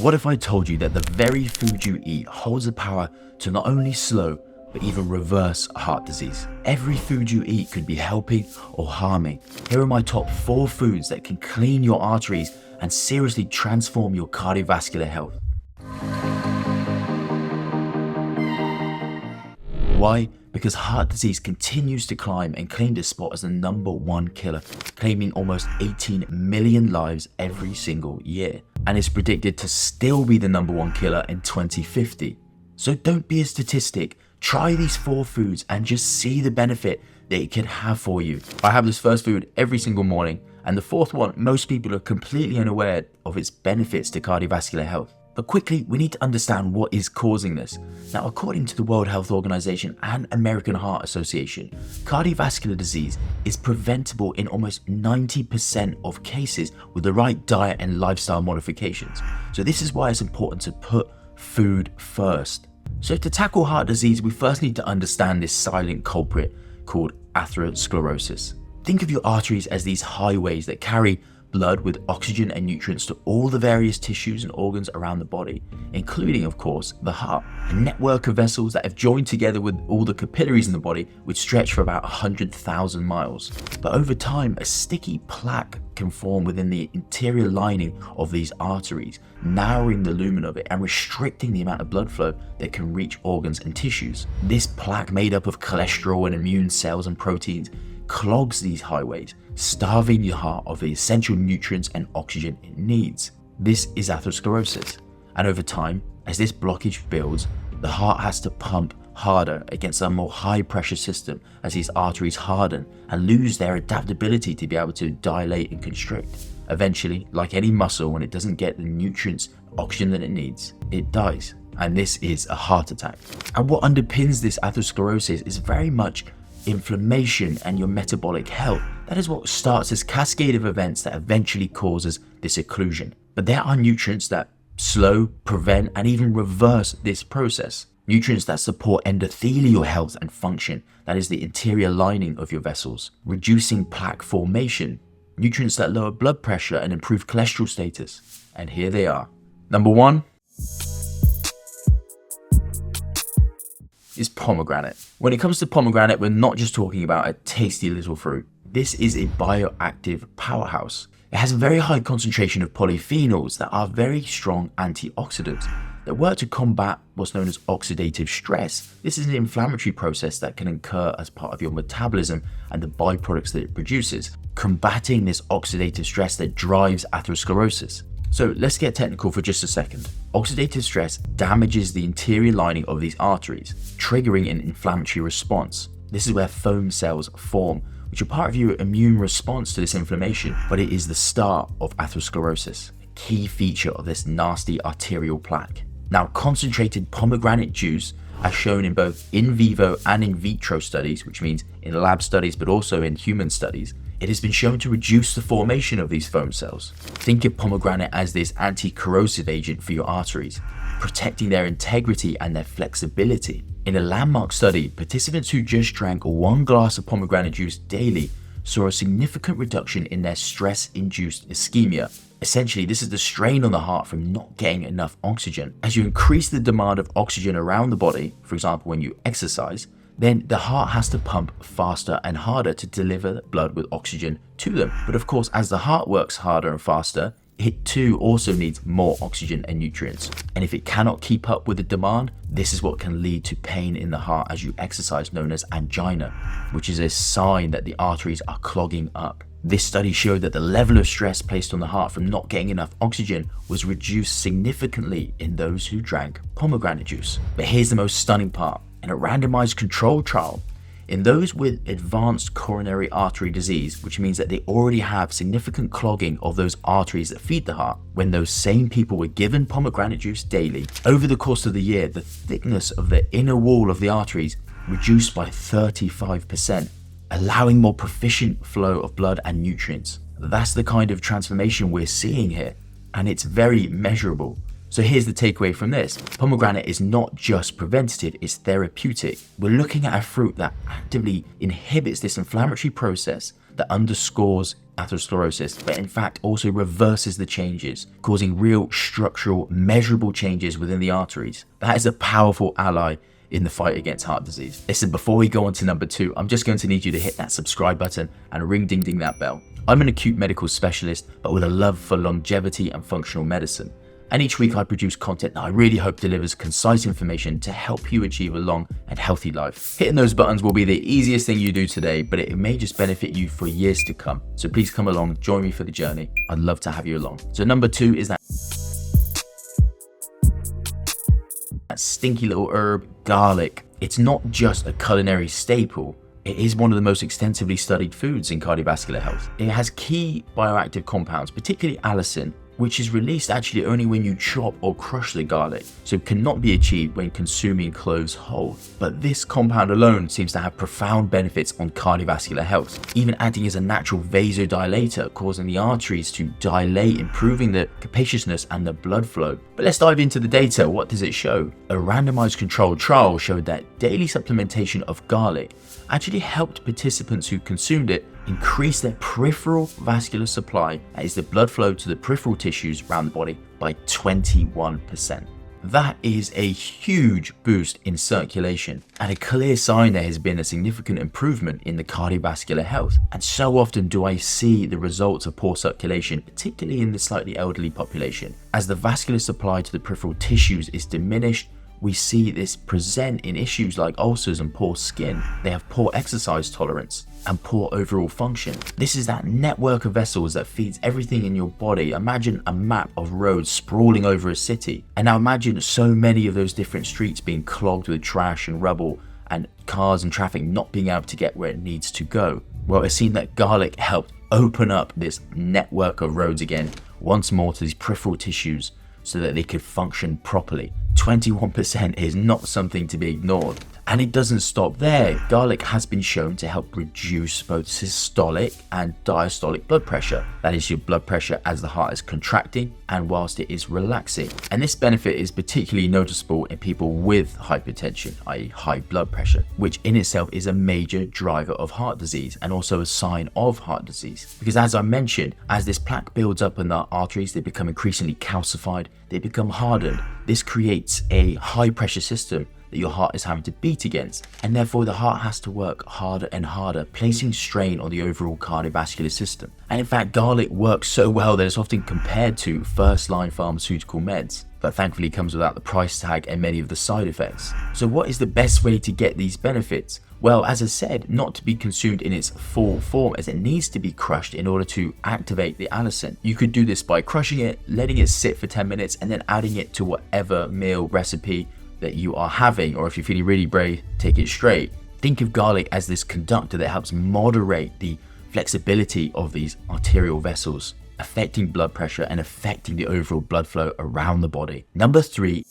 What if I told you that the very food you eat holds the power to not only slow, but even reverse heart disease? Every food you eat could be helping or harming. Here are my top 4 foods that can clean your arteries and seriously transform your cardiovascular health. Why? Because heart disease continues to climb and claim this spot as the #1 killer, claiming almost 18 million lives every single year. And is predicted to still be the #1 killer in 2050. So don't be a statistic. Try these 4 foods and just see the benefit that it can have for you. I have this first food every single morning, and the 4th one, most people are completely unaware of its benefits to cardiovascular health. But quickly, we need to understand what is causing this. Now, according to the World Health Organization and American Heart Association, cardiovascular disease is preventable in almost 90% of cases with the right diet and lifestyle modifications. So this is why it's important to put food first. So to tackle heart disease, we first need to understand this silent culprit called atherosclerosis. Think of your arteries as these highways that carry blood with oxygen and nutrients to all the various tissues and organs around the body, including, of course, the heart. A network of vessels that have joined together with all the capillaries in the body would stretch for about 100,000 miles. But over time, a sticky plaque can form within the interior lining of these arteries, narrowing the lumen of it and restricting the amount of blood flow that can reach organs and tissues. This plaque, made up of cholesterol and immune cells and proteins, clogs these highways, starving your heart of the essential nutrients and oxygen it needs. This is atherosclerosis, and over time, as this blockage builds, the heart has to pump harder against a more high pressure system as these arteries harden and lose their adaptability to be able to dilate and constrict. Eventually, like any muscle, when it doesn't get the nutrients, oxygen that it needs, it dies, and this is a heart attack. And what underpins this atherosclerosis is very much inflammation and your metabolic health. That is what starts this cascade of events that eventually causes this occlusion. But there are nutrients that slow, prevent, and even reverse this process. Nutrients that support endothelial health and function, that is the interior lining of your vessels, reducing plaque formation. Nutrients that lower blood pressure and improve cholesterol status. And here they are. #1 is pomegranate. When it comes to pomegranate, we're not just talking about a tasty little fruit. This is a bioactive powerhouse. It has a very high concentration of polyphenols that are very strong antioxidants that work to combat what's known as oxidative stress. This is an inflammatory process that can occur as part of your metabolism and the byproducts that it produces, combating this oxidative stress that drives atherosclerosis. So let's get technical for just a second. Oxidative stress damages the interior lining of these arteries, triggering an inflammatory response. This is where foam cells form, which are part of your immune response to this inflammation, but it is the start of atherosclerosis, a key feature of this nasty arterial plaque. Now, concentrated pomegranate juice, as shown in both in vivo and in vitro studies, which means in lab studies but also in human studies, it has been shown to reduce the formation of these foam cells. Think of pomegranate as this anti-corrosive agent for your arteries, protecting their integrity and their flexibility. In a landmark study, participants who just drank 1 glass of pomegranate juice daily saw a significant reduction in their stress-induced ischemia. Essentially, this is the strain on the heart from not getting enough oxygen. As you increase the demand of oxygen around the body, for example when you exercise, then the heart has to pump faster and harder to deliver blood with oxygen to them. But of course, as the heart works harder and faster, it too also needs more oxygen and nutrients. And if it cannot keep up with the demand, this is what can lead to pain in the heart as you exercise, known as angina, which is a sign that the arteries are clogging up. This study showed that the level of stress placed on the heart from not getting enough oxygen was reduced significantly in those who drank pomegranate juice. But here's the most stunning part. In a randomized controlled trial, in those with advanced coronary artery disease, which means that they already have significant clogging of those arteries that feed the heart, when those same people were given pomegranate juice daily, over the course of the year, the thickness of the inner wall of the arteries reduced by 35%, allowing more proficient flow of blood and nutrients. That's the kind of transformation we're seeing here, and it's very measurable. So here's the takeaway from this. Pomegranate is not just preventative, it's therapeutic. We're looking at a fruit that actively inhibits this inflammatory process that underscores atherosclerosis, but in fact also reverses the changes, causing real structural, measurable changes within the arteries. That is a powerful ally in the fight against heart disease. Listen, before we go on to number 2, I'm just going to need you to hit that subscribe button and ring ding ding that bell. I'm an acute medical specialist, but with a love for longevity and functional medicine. And each week I produce content that I really hope delivers concise information to help you achieve a long and healthy life. Hitting those buttons will be the easiest thing you do today, but it may just benefit you for years to come. So please come along, join me for the journey. I'd love to have you along. So number 2 is that stinky little herb, garlic. It's not just a culinary staple. It is one of the most extensively studied foods in cardiovascular health. It has key bioactive compounds, particularly allicin, which is released actually only when you chop or crush the garlic, so it cannot be achieved when consuming cloves whole. But this compound alone seems to have profound benefits on cardiovascular health, even acting as a natural vasodilator, causing the arteries to dilate, improving the capaciousness and the blood flow. But let's dive into the data. What does it show? A randomized controlled trial showed that daily supplementation of garlic actually helped participants who consumed it increase their peripheral vascular supply, that is the blood flow to the peripheral tissues around the body, by 21%. That is a huge boost in circulation and a clear sign there has been a significant improvement in the cardiovascular health. And so often do I see the results of poor circulation, particularly in the slightly elderly population. As the vascular supply to the peripheral tissues is diminished, we see this present in issues like ulcers and poor skin. They have poor exercise tolerance and poor overall function. This is that network of vessels that feeds everything in your body. Imagine a map of roads sprawling over a city. And now imagine so many of those different streets being clogged with trash and rubble and cars and traffic not being able to get where it needs to go. Well, it seemed that garlic helped open up this network of roads again, once more to these peripheral tissues so that they could function properly. 21% is not something to be ignored. And it doesn't stop there. Garlic has been shown to help reduce both systolic and diastolic blood pressure. That is your blood pressure as the heart is contracting and whilst it is relaxing. And this benefit is particularly noticeable in people with hypertension, i.e. high blood pressure, which in itself is a major driver of heart disease and also a sign of heart disease. Because as I mentioned, as this plaque builds up in the arteries, they become increasingly calcified, they become hardened. This creates a high pressure system that your heart is having to beat against, and therefore the heart has to work harder and harder, placing strain on the overall cardiovascular system. And in fact, garlic works so well that it's often compared to first-line pharmaceutical meds, but thankfully comes without the price tag and many of the side effects. So what is the best way to get these benefits? Well, as I said, not to be consumed in its full form, as it needs to be crushed in order to activate the allicin. You could do this by crushing it, letting it sit for 10 minutes, and then adding it to whatever meal recipe that you are having, or if you're feeling really brave, take it straight. Think of garlic as this conductor that helps moderate the flexibility of these arterial vessels, affecting blood pressure and affecting the overall blood flow around the body. Number 3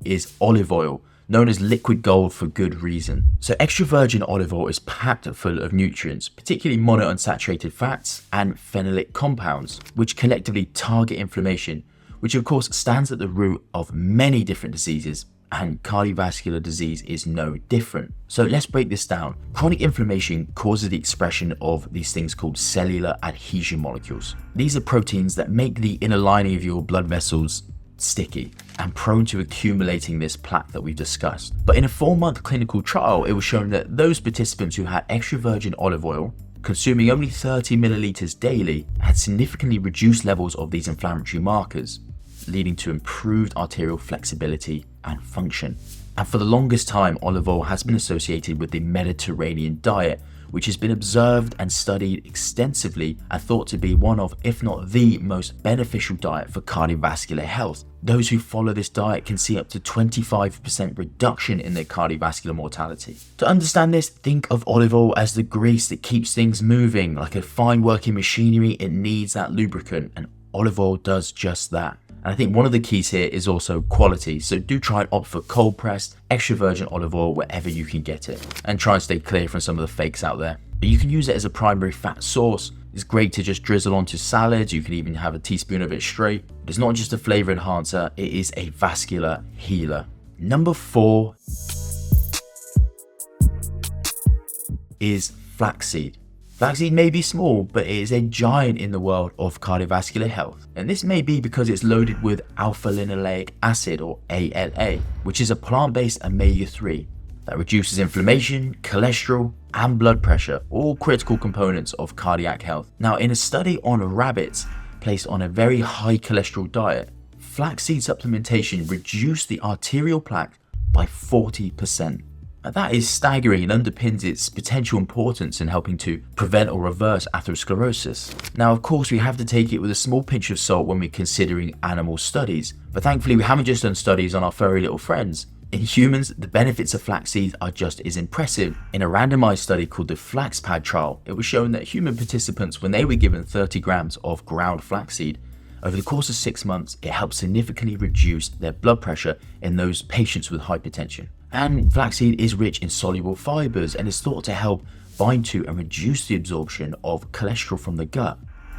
is olive oil, known as liquid gold for good reason. So extra virgin olive oil is packed full of nutrients, particularly monounsaturated fats and phenolic compounds, which collectively target inflammation, which of course stands at the root of many different diseases, and cardiovascular disease is no different. So let's break this down. Chronic inflammation causes the expression of these things called cellular adhesion molecules. These are proteins that make the inner lining of your blood vessels sticky and prone to accumulating this plaque that we've discussed. But in a 4-month clinical trial, it was shown that those participants who had extra virgin olive oil, consuming only 30 milliliters daily, had significantly reduced levels of these inflammatory markers, leading to improved arterial flexibility and function. And for the longest time, olive oil has been associated with the Mediterranean diet, which has been observed and studied extensively and thought to be one of, if not the most beneficial diet for cardiovascular health. Those who follow this diet can see up to 25% reduction in their cardiovascular mortality. To understand this, think of olive oil as the grease that keeps things moving. Like a fine working machinery, it needs that lubricant, and olive oil does just that. And I think one of the keys here is also quality, so do try and opt for cold pressed, extra virgin olive oil wherever you can get it, and try and stay clear from some of the fakes out there. But you can use it as a primary fat source. It's great to just drizzle onto salads. You can even have a teaspoon of it straight. But it's not just a flavor enhancer, it is a vascular healer. Number 4 is flaxseed. Flaxseed may be small, but it is a giant in the world of cardiovascular health. And this may be because it's loaded with alpha-linoleic acid, or ALA, which is a plant-based omega-3 that reduces inflammation, cholesterol, and blood pressure, all critical components of cardiac health. Now, in a study on rabbits placed on a very high cholesterol diet, flaxseed supplementation reduced the arterial plaque by 40%. Now, that is staggering and underpins its potential importance in helping to prevent or reverse atherosclerosis. Now, of course, we have to take it with a small pinch of salt when we're considering animal studies, but thankfully we haven't just done studies on our furry little friends. In humans, the benefits of flaxseed are just as impressive. In a randomized study called the Flaxseed trial, it was shown that human participants, when they were given 30 grams of ground flaxseed, over the course of 6 months, it helped significantly reduce their blood pressure in those patients with hypertension. And flaxseed is rich in soluble fibers and is thought to help bind to and reduce the absorption of cholesterol from the gut.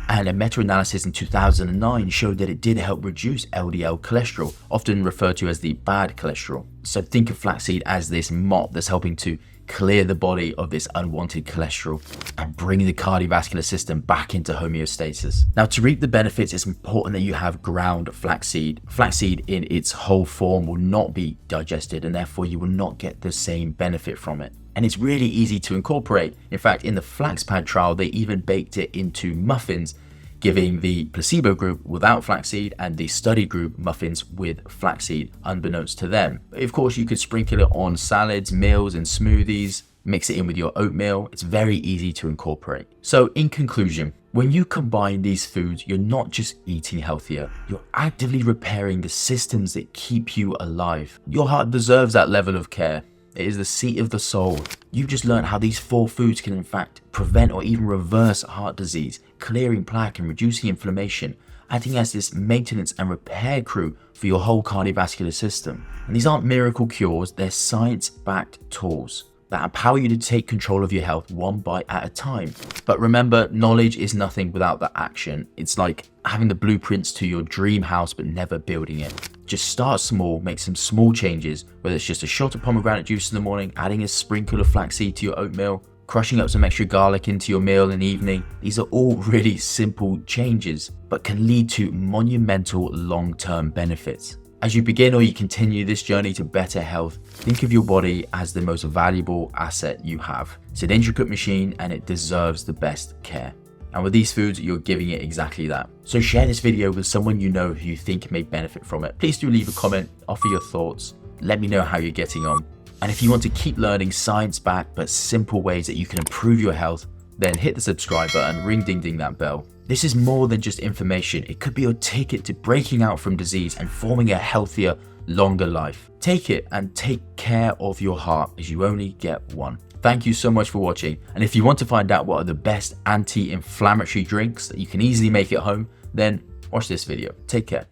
And a meta-analysis in 2009 showed that it did help reduce LDL cholesterol, often referred to as the bad cholesterol. So think of flaxseed as this mop that's helping to clear the body of this unwanted cholesterol and bring the cardiovascular system back into homeostasis. Now, to reap the benefits, it's important that you have ground flaxseed. Flaxseed in its whole form will not be digested, and therefore you will not get the same benefit from it. And it's really easy to incorporate. In fact, in the Flaxseed trial, they even baked it into muffins, giving the placebo group without flaxseed and the study group muffins with flaxseed, unbeknownst to them. But of course, you could sprinkle it on salads, meals, and smoothies, mix it in with your oatmeal. It's very easy to incorporate. So in conclusion, when you combine these foods, you're not just eating healthier, you're actively repairing the systems that keep you alive. Your heart deserves that level of care. It is the seat of the soul. You've just learned how these 4 foods can in fact prevent or even reverse heart disease, clearing plaque and reducing inflammation, acting as this maintenance and repair crew for your whole cardiovascular system. And these aren't miracle cures, they're science-backed tools that empower you to take control of your health one bite at a time. But remember, knowledge is nothing without the action. It's like having the blueprints to your dream house but never building it. Just start small, make some small changes, whether it's just a shot of pomegranate juice in the morning, adding a sprinkle of flaxseed to your oatmeal, crushing up some extra garlic into your meal in the evening. These are all really simple changes, but can lead to monumental long-term benefits. As you begin or you continue this journey to better health, think of your body as the most valuable asset you have. It's an intricate machine and it deserves the best care. And with these foods, you're giving it exactly that. So share this video with someone you know who you think may benefit from it. Please do leave a comment, offer your thoughts, let me know how you're getting on. And if you want to keep learning science-backed but simple ways that you can improve your health, then hit the subscribe button, ring ding ding that bell. This is more than just information. It could be your ticket to breaking out from disease and forming a healthier, longer life. Take it and take care of your heart, as you only get one. Thank you so much for watching. And if you want to find out what are the best anti-inflammatory drinks that you can easily make at home, then watch this video. Take care.